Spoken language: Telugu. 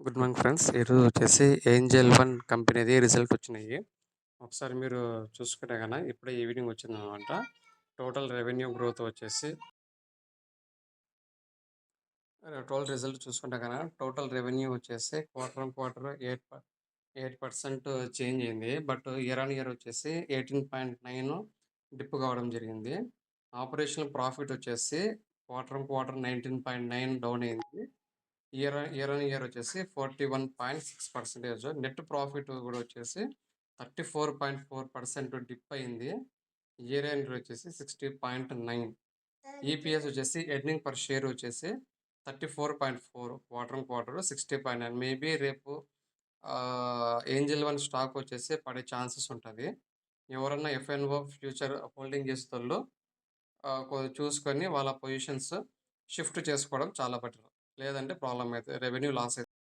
Good morning friends. ఈరోజు వచ్చేసి ఏంజెల్ వన్ కంపెనీది రిజల్ట్ వచ్చినాయి. ఒకసారి మీరు చూసుకుంటే గన ఇప్పుడే ఈవినింగ్ వచ్చిందనమాట. టోటల్ రెవెన్యూ గ్రోత్ వచ్చేసి టోటల్ రిజల్ట్ చూసుకుంటే గన టోటల్ రెవెన్యూ వచ్చేసి క్వార్టర్ ఆన్ క్వార్టర్ 8% చేంజ్ అయింది. బట్ ఇయర్ ఆన్ ఇయర్ వచ్చేసి 18.9 డిప్ కావడం జరిగింది. ఆపరేషనల్ ప్రాఫిట్ వచ్చేసి క్వార్టర్ ఆన్ క్వార్టర్ 19.9 డౌన్ అయింది. ఇయర్ ఆన్ ఇయర్ వచ్చేసి 41.6%. నెట్ ప్రాఫిట్ కూడా వచ్చేసి 34.4% డిప్ అయింది. ఇయర్ ఆన్ ఇయర్ వచ్చేసి 60.9. ఈపీఎస్ వచ్చేసి ఎర్నింగ్ పర్ షేర్ వచ్చేసి 34.4, క్వార్టర్ ఆన్ క్వార్టర్ 60.9. మేబీ రేపు ఏంజల్ వన్ స్టాక్ వచ్చేసి పడే ఛాన్సెస్ ఉంటుంది. ఎవరన్నా ఎఫ్ఎన్ఓ ఫ్యూచర్ హోల్డింగ్ చేసేటోళ్ళు కొంచెం చూసుకొని వాళ్ళ పొజిషన్స్ షిఫ్ట్ చేసుకోవడం చాలా బెటర్. లేదంటే ప్రాబ్లం అవుతుంది, రెవెన్యూ లాస్ అవుతుంది.